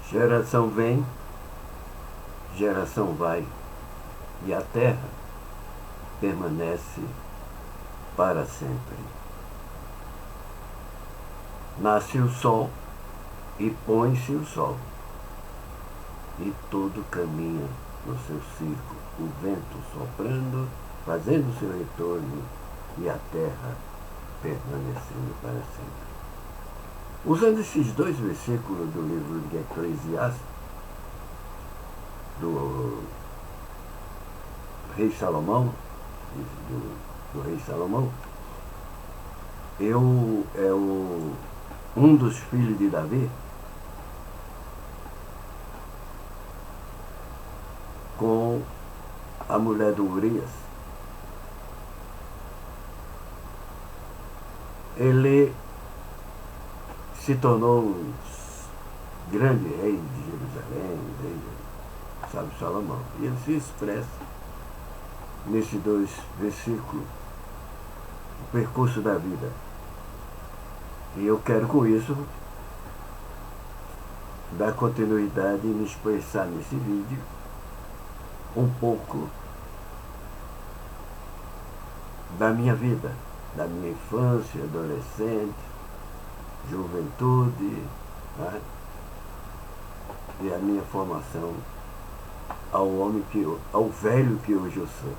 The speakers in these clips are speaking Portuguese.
Geração vem, geração vai, e a terra permanece para sempre. Nasce o sol e põe-se o sol, e tudo caminha no seu círculo, o vento soprando, fazendo seu retorno, e a terra permanecendo para sempre. Usando esses dois versículos do livro de Eclesiastes, do rei Salomão, do rei Salomão, um dos filhos de Davi, com a mulher do Urias, ele se tornou um grande rei de Jerusalém, sabe, Salomão. E ele se expressa nesses dois versículos, o percurso da vida. E eu quero com isso dar continuidade e me expressar nesse vídeo um pouco da minha vida, da minha infância, adolescente, juventude, né? E a minha formação ao velho que hoje eu sou.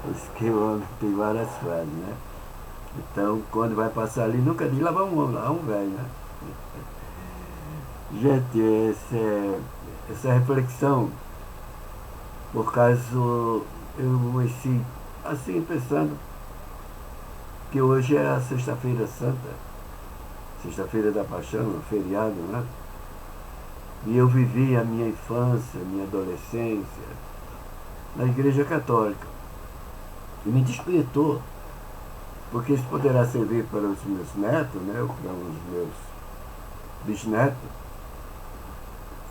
Porque o homem tem várias fases, né? Então, quando vai passar ali, nunca diz, lá vai um homem, lá um velho, né? Gente, essa reflexão, por causa, eu comecei assim, pensando que hoje é a Sexta-feira Santa, Sexta-feira da Paixão, feriado, né? E eu vivi a minha infância, a minha adolescência na Igreja Católica. E me despertou, porque isso poderá servir para os meus netos, né? Ou para os meus bisnetos.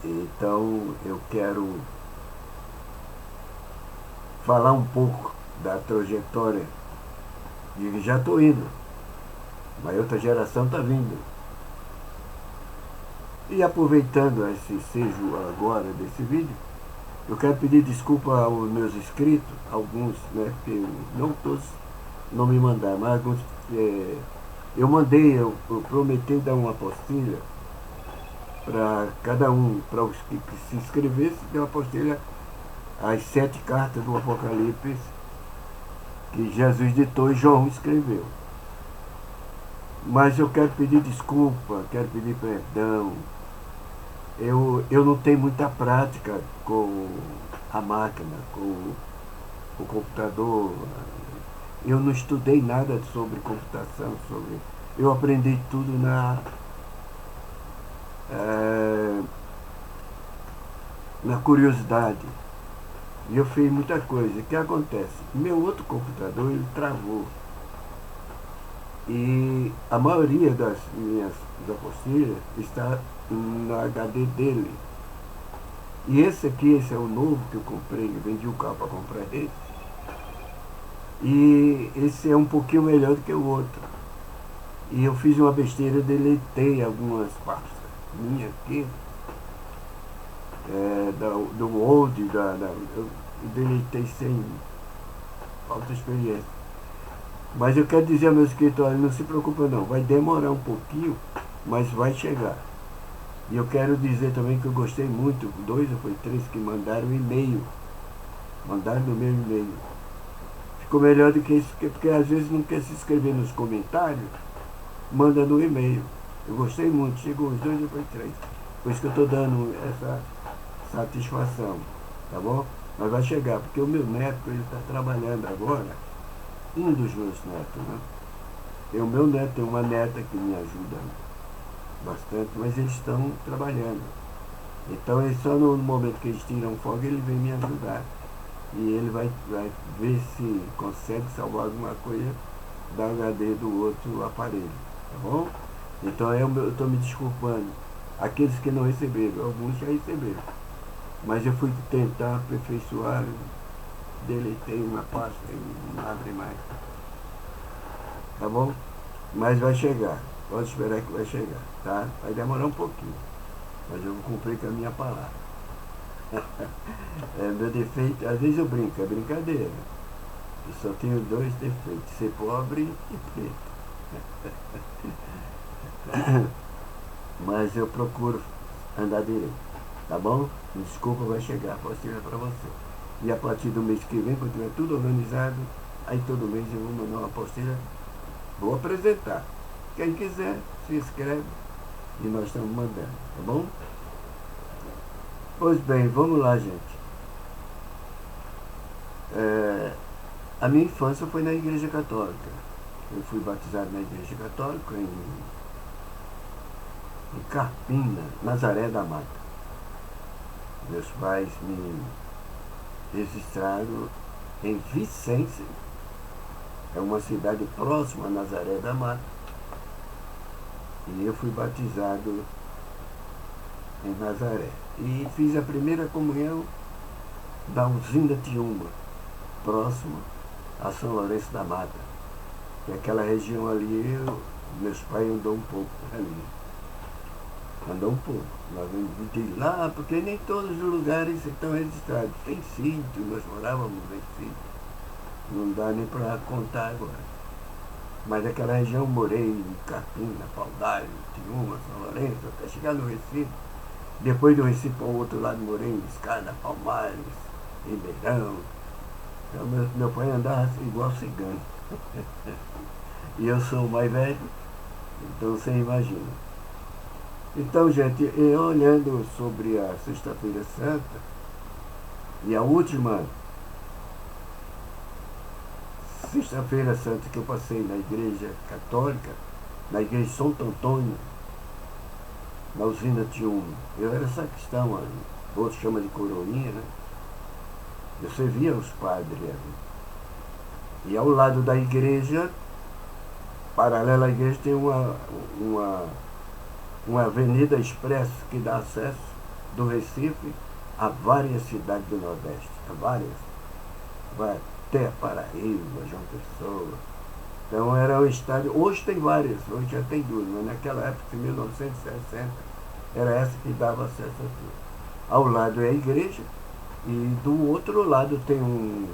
Então eu quero falar um pouco da trajetória de que já estou indo, mas outra geração está vindo. E aproveitando esse ensejo agora desse vídeo, eu quero pedir desculpa aos meus inscritos, alguns, né, porque não todos não me mandaram, mas alguns eu mandei, eu prometi dar uma apostila para cada um, para os que se inscrevessem, deu uma apostila, as 7 cartas do Apocalipse que Jesus ditou e João escreveu. Mas eu quero pedir desculpa, quero pedir perdão. Eu não tenho muita prática com a máquina, com o computador. Eu não estudei nada sobre computação, eu aprendi tudo na curiosidade. E eu fiz muita coisa. O que acontece? Meu outro computador, ele travou. E a maioria das minhas apostilhas está na HD dele. E esse é o novo que eu comprei, eu vendi o carro para comprar esse. E esse é um pouquinho melhor do que o outro. E eu fiz uma besteira, deletei algumas partes minhas aqui, do Word, eu deletei sem falta de experiência. Mas eu quero dizer ao meu escritório, não se preocupe não, vai demorar um pouquinho, mas vai chegar. E eu quero dizer também que eu gostei muito, 2 ou foi 3 que mandaram e-mail. Mandaram no meu e-mail. Ficou melhor do que isso, porque às vezes não quer se inscrever nos comentários, manda no e-mail. Eu gostei muito, chegou os 2 ou foi 3. Por isso que eu estou dando essa satisfação, tá bom? Mas vai chegar, porque o meu neto, ele está trabalhando agora, um dos meus netos, né? O meu neto tem uma neta que me ajuda bastante, mas eles estão trabalhando. Então, só no momento que eles tiram folga, ele vem me ajudar. E ele vai ver se consegue salvar alguma coisa da HD do outro aparelho, tá bom? Então, eu estou me desculpando. Aqueles que não receberam, alguns já receberam. Mas eu fui tentar aperfeiçoar, deletei uma pasta e não abre mais. Tá bom? Mas vai chegar. Pode esperar que vai chegar, tá? Vai demorar um pouquinho. mas eu vou cumprir com a minha palavra. Meu defeito, às vezes eu brinco, é brincadeira. Eu só tenho dois defeitos, ser pobre e preto. Mas eu procuro andar direito, tá bom? Desculpa, vai chegar a apostila para você. E a partir do mês que vem, quando tiver tudo organizado, aí todo mês eu vou mandar uma apostila, vou apresentar. Quem quiser, se inscreve e nós estamos mandando, tá bom? Pois bem, vamos lá, gente. A minha infância foi na Igreja Católica. Eu fui batizado na Igreja Católica em Carpina, Nazaré da Mata. Meus pais me registraram em Vicência, é uma cidade próxima a Nazaré da Mata, e eu fui batizado em Nazaré. E fiz a primeira comunhão da Usina Tiúma, próximo a São Lourenço da Mata, que aquela região ali, meus pais andou um pouco ali. Andou um pouco. Nós vamos de lá, porque nem todos os lugares estão registrados. Tem sítio, nós morávamos em sítio. Não dá nem para contar agora. Mas aquela região morei em Carpina, Paudalho, Tiúma, São Lourenço, até chegar no Recife. Depois do Recife para o outro lado morei em Escada, Palmares, Ribeirão. Então, meu pai andava igual cigano. E eu sou o mais velho, então você imagina. Então, gente, eu olhando sobre a Sexta-feira Santa, e a última Sexta-feira Santa que eu passei na Igreja Católica, na Igreja Santo Antônio, na Usina Tiúma, eu era sacristão, outros chamam de coroinha, né? Eu servia os padres ali. E ao lado da igreja, paralela à igreja, tem uma avenida expresso que dá acesso do Recife a várias cidades do Nordeste, a várias. Vai até Paraíba, João Pessoa. Então era um estádio, hoje tem várias, hoje já tem duas, mas naquela época, em 1960, era essa que dava acesso a tudo. Ao lado é a igreja, e do outro lado tem um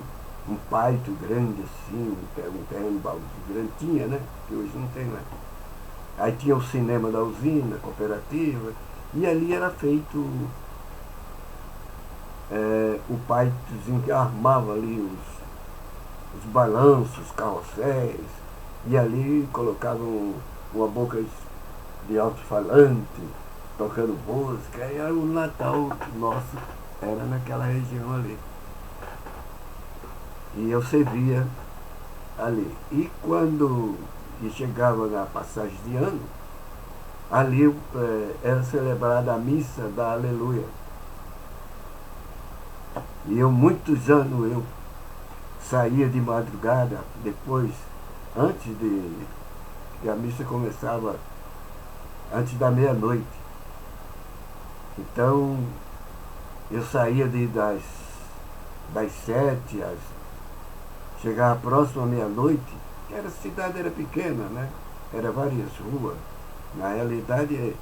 pátio grande assim, um terreno grande, tinha, né? Que hoje não tem mais. Aí tinha o cinema da usina, cooperativa, e ali era feito o pátiozinho que armava ali os balanços, os carrosséis, e ali colocavam uma boca de alto-falante, tocando música, e era o Natal nosso, era naquela região ali. E eu servia ali. E quando chegava na passagem de ano, ali era celebrada a missa da Aleluia. E muitos anos, eu saía de madrugada, depois, antes que a missa começava, antes da meia-noite. Então, eu saía das 7 chegava próximo à meia-noite, que a cidade era pequena, né? Era várias ruas. Na realidade,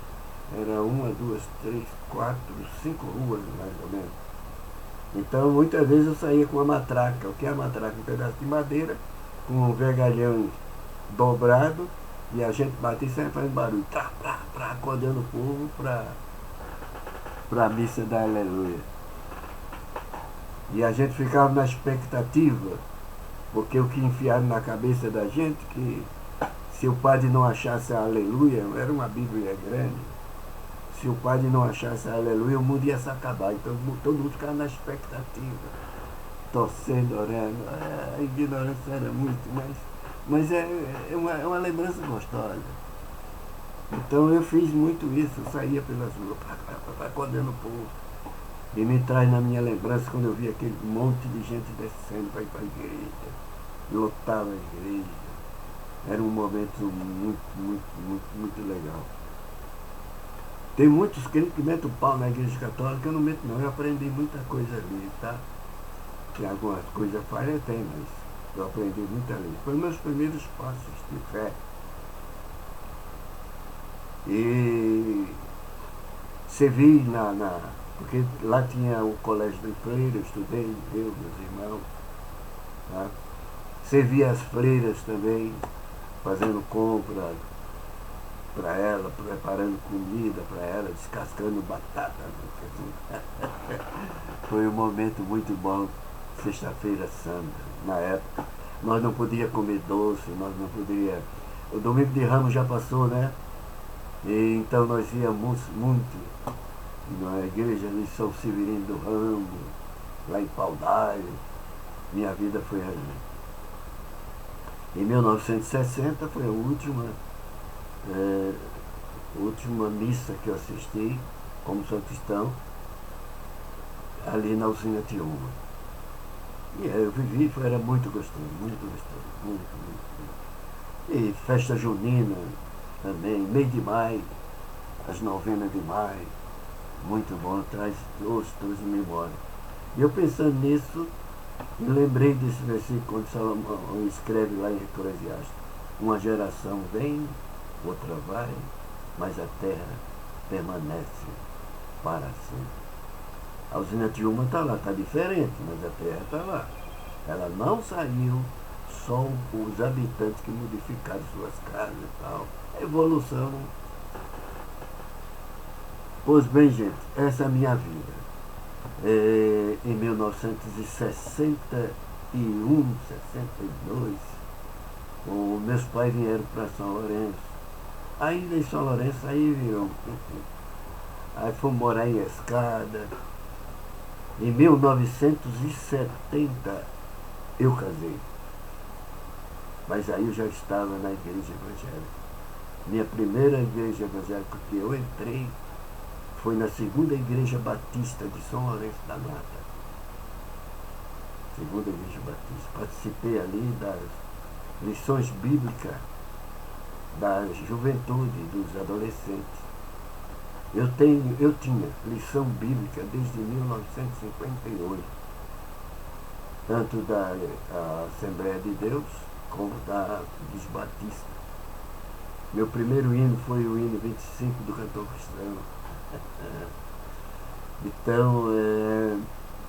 era 1, 2, 3, 4, 5 ruas, mais ou menos. Então, muitas vezes eu saía com uma matraca. O que é a matraca? Um pedaço de madeira, com um vergalhão dobrado, e a gente batia e saia fazendo barulho, acordando o povo para a missa da Aleluia. E a gente ficava na expectativa, porque o que enfiaram na cabeça da gente, que se o padre não achasse a Aleluia, era uma Bíblia grande, se o padre não achasse a Aleluia, o mundo ia se acabar. Então todo mundo ficava na expectativa, torcendo, orando. A ignorância era muito, mas é uma lembrança gostosa. Então eu fiz muito isso, eu saía pelas ruas, acordando o povo. E me traz na minha lembrança quando eu vi aquele monte de gente descendo para ir para a igreja, lotava a igreja. Era um momento muito legal. Tem muitos crentes que metem o pau na igreja católica, eu não meto não, eu aprendi muita coisa ali, tá? Tem algumas coisas falhas, tem, mas eu aprendi muito ali. Foi meus primeiros passos de fé. E servi porque lá tinha o colégio de freira, eu estudei, eu, meus irmãos, tá? Servi as freiras também, fazendo compra para ela, preparando comida para ela, descascando batata. Foi um momento muito bom, sexta-feira santa, na época. Nós não podíamos comer doce, nós não podíamos. O domingo de Ramos já passou, né? E então nós íamos muito na igreja de São Severino do Ramo, lá em Paudalho. Minha vida foi ali. Em 1960 foi a última missa que eu assisti como são cristão, ali na usina Tiúma. E eu vivi, era muito gostoso, muito. E festa junina também, meio de maio, as novenas de maio, muito bom, traz todas memórias. E eu pensando nisso, me lembrei desse versículo quando Salomão escreve lá em Eclesiastes: uma geração vem, outra vai, mas a terra permanece para sempre. A usina Tiúma está lá, está diferente, mas a terra está lá. Ela não saiu, só os habitantes que modificaram suas casas e tal. A evolução. Pois bem, gente, essa é a minha vida. Em 1961, 62, meus pais vieram para São Lourenço. Ainda em São Lourenço, aí viram. Aí fomos morar em Escada. Em 1970 eu casei. Mas aí eu já estava na igreja evangélica. Minha primeira igreja evangélica que eu entrei foi na segunda igreja batista de São Lourenço da Mata. Segunda igreja batista. Participei ali das lições bíblicas da juventude, dos adolescentes. Eu tinha lição bíblica desde 1958, tanto da Assembleia de Deus como dos batistas. Meu primeiro hino foi o hino 25 do cantor cristão. Então,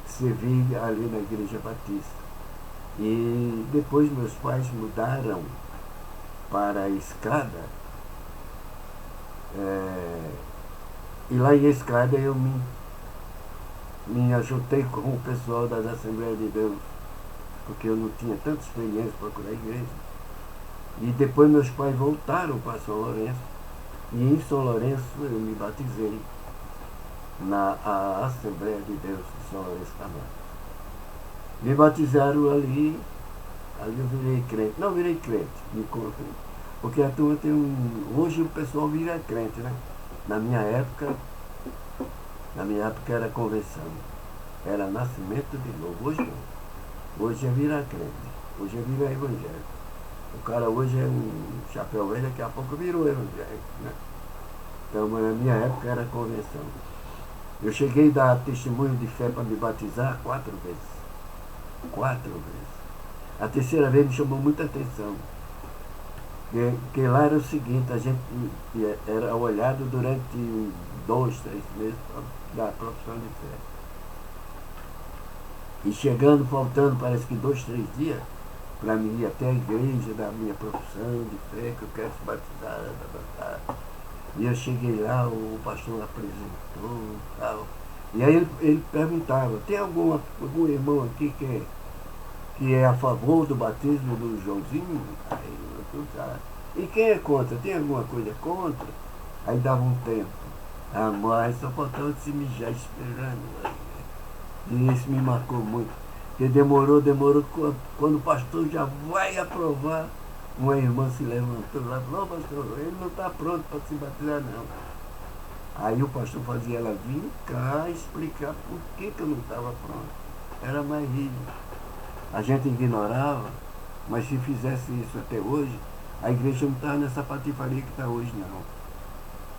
servi ali na Igreja Batista. E depois meus pais mudaram para a Escada. E lá em Escada eu me ajuntei com o pessoal das Assembleias de Deus, porque eu não tinha tanta experiência para procurar a igreja. E depois meus pais voltaram para São Lourenço, e em São Lourenço eu me batizei na Assembleia de Deus de São Lourenço da Mata. Me batizaram ali eu virei crente. Não virei crente, porque a turma tem hoje o pessoal vira crente, né? Na minha época era conversão. Era nascimento de novo. Hoje não. Hoje é virar crente. Hoje é virar evangélico. O cara hoje é um chapéu velho, daqui a pouco virou evangélico, né? Então, na minha época era conversão. Eu cheguei a dar testemunho de fé para me batizar 4 vezes. 4 vezes. A terceira vez me chamou muita atenção. Porque lá era o seguinte, a gente era olhado durante 2, 3 meses para dar a profissão de fé. E chegando, faltando, parece que 2, 3 dias, para mim ir até a igreja da minha profissão de fé, que eu quero se batizar. E eu cheguei lá, o pastor apresentou e tal. E aí ele perguntava: tem algum irmão aqui que é a favor do batismo do Joãozinho? Aí eu perguntava: e quem é contra? Tem alguma coisa contra? Aí dava um tempo. Mas só faltava se mijar esperando. E isso me marcou muito. Porque demorou, quando o pastor já vai aprovar, uma irmã se levantou lá e falou: pastor, ele não está pronto para se batizar não. Aí o pastor fazia ela vir cá explicar por que eu não estava pronto. Era mais rígido. A gente ignorava, mas se fizesse isso até hoje, a igreja não estava nessa patifaria que está hoje não.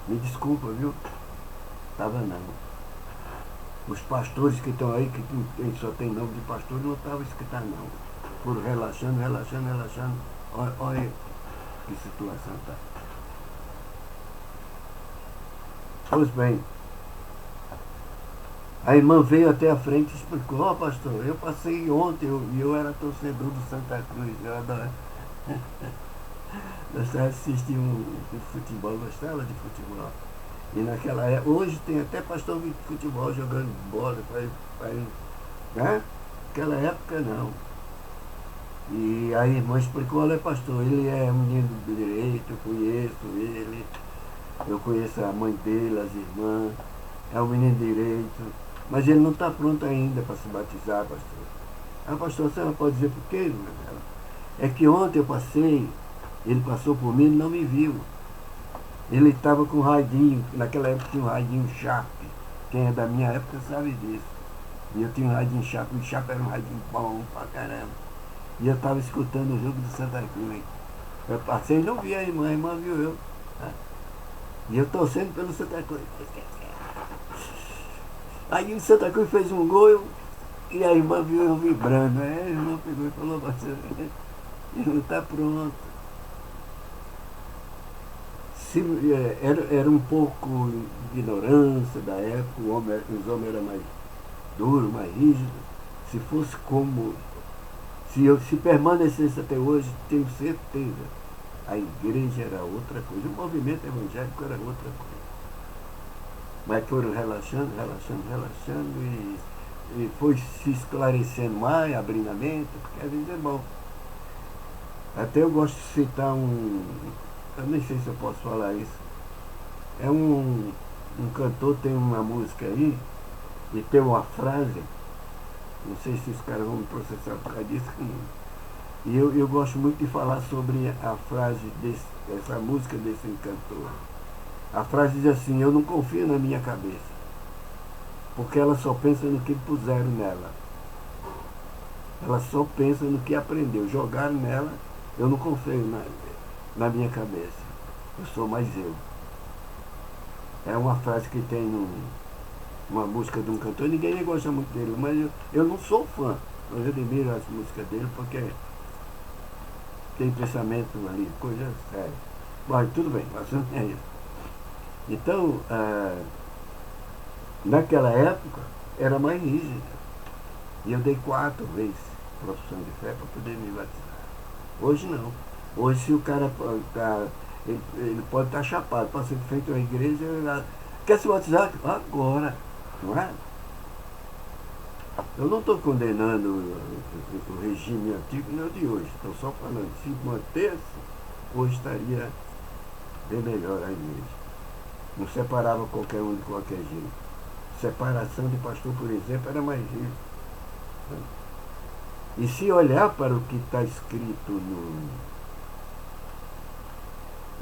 Me desculpa, viu? Estava não. Os pastores que estão aí, que só tem nome de pastor, não estavam escritos não. Foram relaxando. Olha que situação está. Pois bem, A irmã veio até a frente e explicou: ó, pastor, eu passei ontem e eu era torcedor do Santa Cruz. Eu adoro. Gostava de assistir um futebol, gostava de futebol. E naquela época, hoje tem até pastor de futebol jogando bola, né? Naquela época não. E a irmã explicou: olha, pastor, ele é um menino do direito, eu conheço ele, eu conheço a mãe dele, as irmãs, é um menino de direito, mas ele não está pronto ainda para se batizar, pastor. Ah, pastor, a senhora pode dizer por quê? É que ontem eu passei, ele passou por mim e não me viu. Ele estava com um radinho, naquela época tinha um radinho Sharp. Quem é da minha época sabe disso. E eu tinha um radinho Sharp, o Sharp era um radinho bom pra caramba. E eu estava escutando o jogo do Santa Cruz. Eu passei e não vi a irmã viu eu. Tá? E eu torcendo pelo Santa Cruz. Aí o Santa Cruz fez um gol e a irmã viu eu vibrando. Aí a irmã pegou e falou: você não está pronto. Era um pouco de ignorância da época, os homens eram mais duros, mais rígidos. Se fosse como. Se permanecesse até hoje, tenho certeza, a igreja era outra coisa, o movimento evangélico era outra coisa. Mas foram relaxando e foi se esclarecendo mais, abrindo a mente, porque às vezes é bom. Até eu gosto de citar eu nem sei se eu posso falar isso. É um cantor, tem uma música aí, e tem uma frase, não sei se os caras vão me processar por causa disso. E eu gosto muito de falar sobre a frase dessa música desse cantor. A frase diz assim: eu não confio na minha cabeça, porque ela só pensa no que puseram nela. Ela só pensa no que aprendeu. Jogaram nela, eu não confio na minha cabeça. Eu sou mais eu. É uma frase que tem uma música de um cantor, ninguém gosta muito dele, mas eu não sou fã. Eu admiro as músicas dele porque tem pensamento ali, coisa séria. Bom, tudo bem, o assunto é isso. Então, naquela época, era mais rígida. E eu dei 4 vezes profissão de fé para poder me batizar. Hoje não. Hoje, se o cara ele pode estar chapado, pode ser feito uma igreja, quer se batizar? Agora, não é? Eu não estou condenando o regime antigo nem o de hoje. Estou só falando, se mantesse, hoje estaria bem melhor a igreja. Não separava qualquer um de qualquer jeito. Separação de pastor, por exemplo, era mais rígido. E se olhar para o que está escrito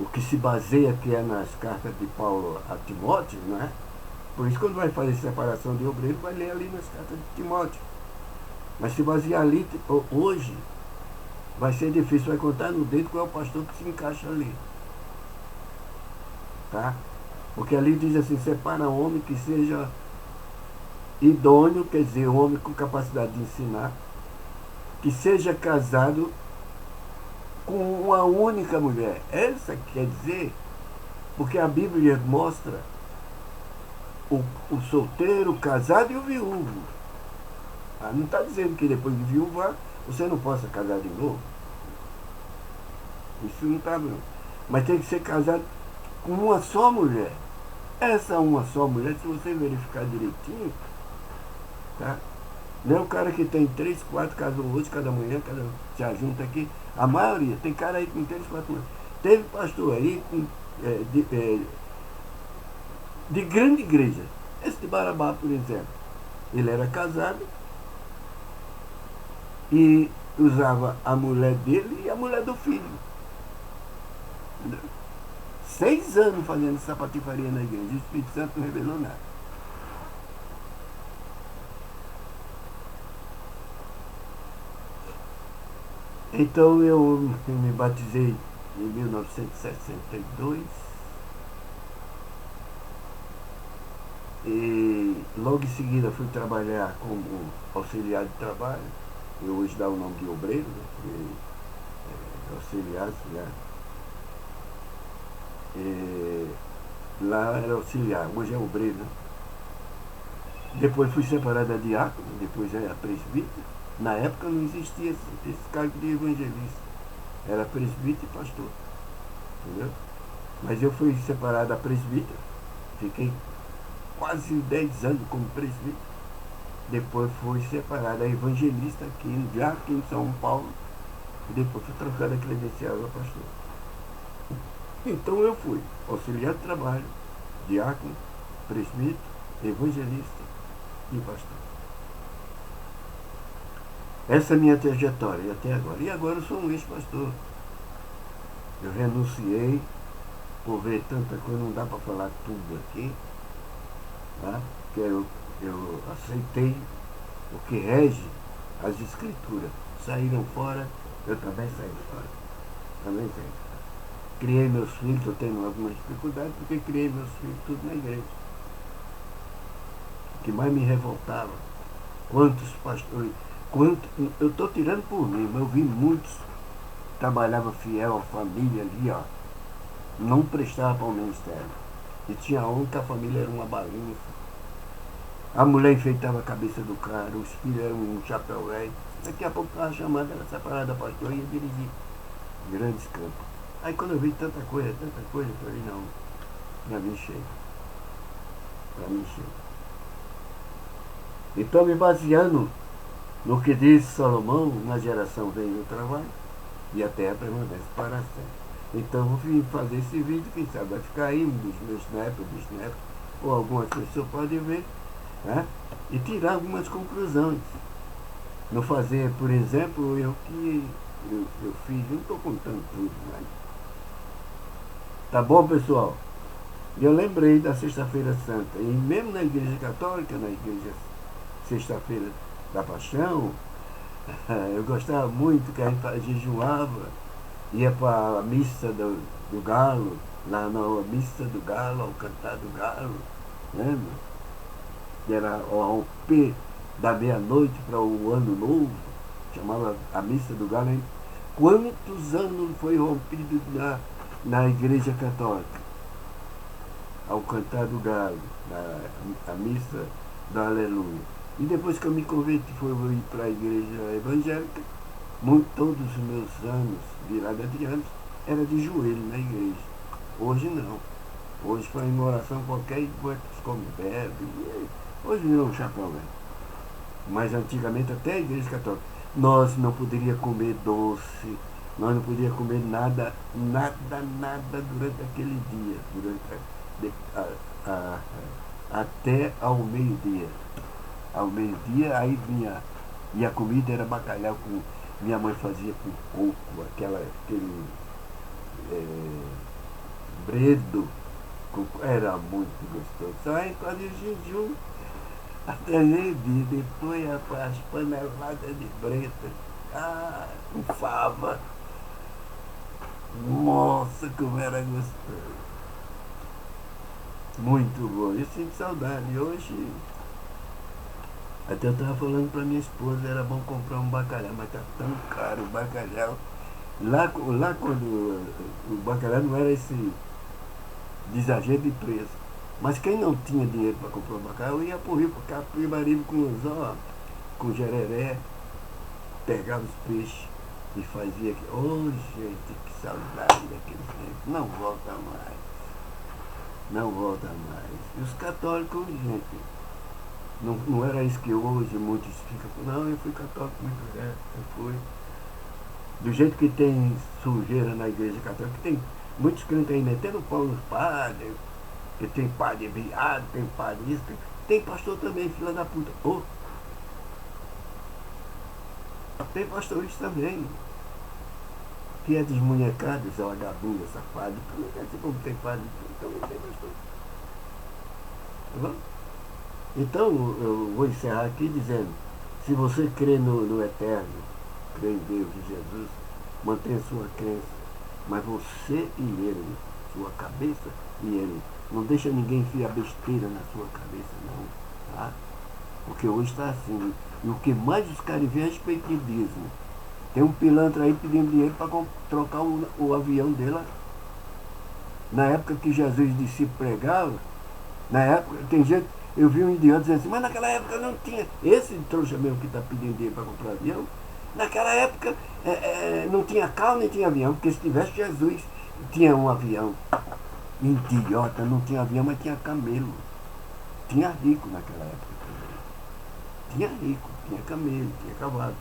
o que se baseia que é nas cartas de Paulo a Timóteo, não é? Por isso, quando vai fazer separação de obreiro, vai ler ali nas cartas de Timóteo. Mas se basear ali, hoje, vai ser difícil, vai contar no dedo qual é o pastor que se encaixa ali. Tá? Porque ali diz assim: separa um homem que seja idôneo, quer dizer, um homem com capacidade de ensinar, que seja casado com uma única mulher. Essa quer dizer, porque a Bíblia mostra o solteiro, o casado e o viúvo. Não está dizendo que depois de viúva você não possa casar de novo. Isso não está. Mas tem que ser casado com uma só mulher. Essa uma só mulher, se você verificar direitinho, tá? Não é o cara que tem 3, 4, casou hoje, cada manhã, se ajunta aqui. A maioria, tem cara aí com 3, 4 mulheres. Teve pastor aí de grande igreja. Esse de Barabá, por exemplo. Ele era casado e usava a mulher dele e a mulher do filho. 6 anos fazendo essa patifaria na igreja. O Espírito Santo não revelou nada. Então eu me batizei em 1962 e logo em seguida fui trabalhar como auxiliar de trabalho. Eu hoje dá o nome de obreiro, né? Auxiliar. Lá era auxiliar, hoje é obreiro, né? Depois fui separado a diácono, depois a presbítero. Na época não existia esse cargo de evangelista. Era presbítero e pastor. Entendeu? Mas eu fui separado a presbítero. Fiquei quase 10 anos como presbítero. Depois fui separado a evangelista já aqui em São Paulo. E depois fui trocado a credencial a pastor. Então eu fui auxiliar de trabalho, diácono, presbítero, evangelista e pastor. Essa é a minha trajetória até agora. E agora eu sou um ex-pastor. Eu renunciei por ver tanta coisa, não dá para falar tudo aqui. Tá? Porque eu aceitei o que rege as escrituras. Saíram fora, eu também saí fora. Também saí fora. Criei meus filhos, eu tenho algumas dificuldades, porque criei meus filhos tudo na igreja. O que mais me revoltava, quantos pastores, eu estou tirando por mim, mas eu vi muitos que trabalhavam fiel à família ali, ó, não prestava para o ministério. E tinha um que a família era uma bagunça. A mulher enfeitava a cabeça do cara, os filhos eram um chapéu velho. Daqui a pouco estava chamada, era separada da pastor e ia dirigir grandes campos. Aí quando eu vi tanta coisa, eu falei, não, para mim chega. Para mim chega. Então, me baseando no que disse Salomão, na geração vem o trabalho e a terra permanece para sempre. Então, eu vim fazer esse vídeo, quem sabe vai ficar aí, um dos meus netos, bisnetos, ou algumas pessoas podem ver, né? E tirar algumas conclusões. Não fazer, por exemplo, eu fiz, não estou contando tudo, mas... Tá bom, pessoal? Eu lembrei da Sexta-feira Santa, e mesmo na Igreja Católica, na Igreja Sexta-feira da Paixão, eu gostava muito que a gente jejuava, ia para a missa do Galo, lá na missa do Galo, ao cantar do Galo, lembra? Que era ao romper da meia-noite para o ano novo, chamava a missa do Galo. Hein? Quantos anos foi rompido na Igreja Católica? Ao cantar do Galo, a missa do Aleluia. E depois que eu me converti, fui ir para a igreja evangélica, todos os meus anos, virada de anos, era de joelho na igreja. Hoje não. Hoje foi em oração qualquer coisa que se come bebe. Hoje virou um chapéu velho. Mas antigamente até a igreja católica, nós não poderíamos comer doce, nós não podíamos comer nada durante aquele dia, até ao meio-dia. Ao meio-dia, aí vinha, e a comida era bacalhau com, minha mãe fazia com coco, aquele bredo, era muito gostoso. Aí fazia jejum até meio-dia, depois as paneladas de breta, com fava, nossa, como era gostoso. Muito bom, eu sinto saudade. Hoje, até eu estava falando para minha esposa, era bom comprar um bacalhau, mas tá tão caro o bacalhau. Lá quando o bacalhau não era esse de exagero de preço. Mas quem não tinha dinheiro para comprar um bacalhau, ia pro rio, para Capibaribe com anzol, com jereré, pegava os peixes e fazia aqui. Oh, gente, que saudade daquele tempo. Não volta mais. Não volta mais. E os católicos, gente, não era isso que hoje muitos ficam. Não, eu fui católico muito velho, eu fui. Do jeito que tem sujeira na igreja católica, tem muitos crentes aí metendo pau nos padres, que tem padre viado, tem padre isso, tem pastor também, filha da puta. Oh, tem pastor isso também, que é desmunhecado, esse vagabundo, safado. Assim como tem padre, também tem pastor. Tá bom? Então, eu vou encerrar aqui dizendo, se você crê no Eterno, crê em Deus e Jesus, mantenha sua crença, mas você e ele, sua cabeça e ele, não deixa ninguém enfiar besteira na sua cabeça, não, tá? Porque hoje está assim, e o que mais os caras veem é respeitismo. Tem um pilantra aí pedindo dinheiro para trocar o avião dele. Na época que Jesus discípulo pregava, na época, tem gente, Eu vi um idiota dizendo assim, mas naquela época não tinha. Esse trouxa mesmo que está pedindo dinheiro para comprar avião, naquela época não tinha carro nem tinha avião, porque se tivesse Jesus, tinha um avião. Idiota, não tinha avião, mas tinha camelo. Tinha rico naquela época também. Tinha rico, tinha camelo, tinha cavalo,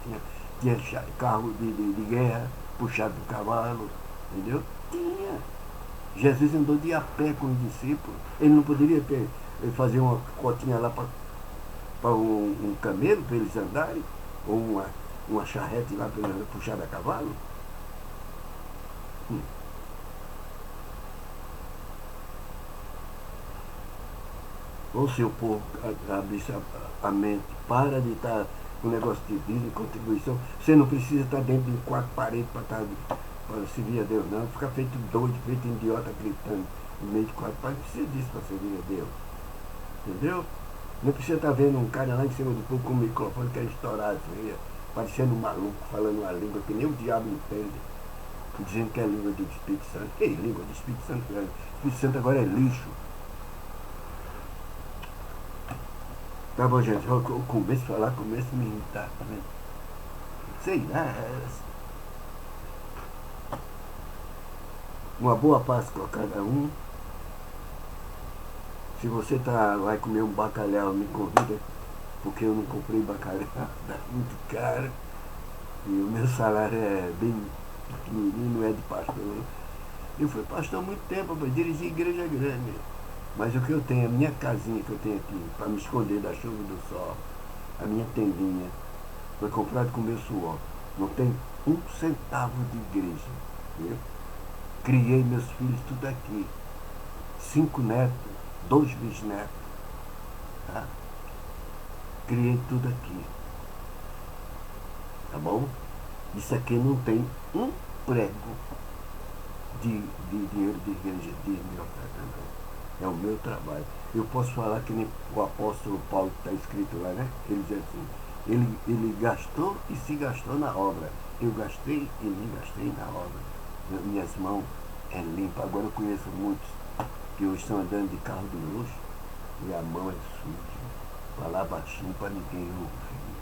tinha carro de guerra, puxado por cavalo, entendeu? Tinha. Jesus andou de a pé com os discípulos. Ele não poderia fazer uma cotinha lá para um camelo, para eles andarem? Ou uma charrete lá para eles puxar a cavalo? Ou se o povo abrisse a mente, para de estar com negócio de dízimo e contribuição. Você não precisa estar dentro de 4 paredes para servir a Deus, não. Ficar feito doido, feito idiota, gritando no meio de 4 paredes. Não precisa disso para servir a Deus. Entendeu? Não precisa estar vendo um cara lá em cima do povo com o microfone que é estourado, parecendo um maluco, falando uma língua que nem o diabo entende, dizendo que é língua do Espírito Santo. Que língua do Espírito Santo? O Espírito Santo agora é lixo. Tá bom, gente, eu começo a falar, começo a me irritar, tá vendo? Sei lá. Uma boa Páscoa a cada um. Se você vai comer um bacalhau, me convida, porque eu não comprei bacalhau, tá muito caro. E o meu salário é bem pequenininho, não é de pastor. Eu fui pastor há muito tempo, eu dirigi igreja grande. Mas o que eu tenho, a minha casinha que eu tenho aqui, para me esconder da chuva e do sol, a minha tendinha, foi comprada com o meu suor. Não tem um centavo de igreja. Viu? Criei meus filhos tudo aqui. 5 netos, 2 bisnetos. Tá? Criei tudo aqui. Tá bom? Isso aqui não tem um prego de dinheiro de igreja de me oferta, não. É o meu trabalho. Eu posso falar que nem o apóstolo Paulo que está escrito lá, né? Ele diz assim, ele gastou e se gastou na obra. Eu gastei e me gastei na obra. Minhas mãos é limpa. Agora eu conheço muitos que hoje estão andando de carro de luxo e a mão é suja. Falar baixinho para ninguém ouvir.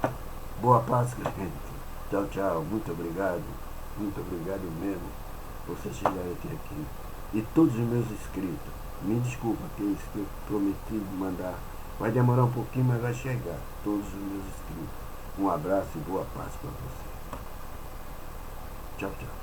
Tá? Boa Páscoa, gente. Tchau, tchau. Muito obrigado. Muito obrigado mesmo por você chegar até aqui. E todos os meus inscritos, me desculpa que isso que eu prometi mandar. Vai demorar um pouquinho, mas vai chegar. Todos os meus inscritos. Um abraço e boa Páscoa para você. Tchau, tchau.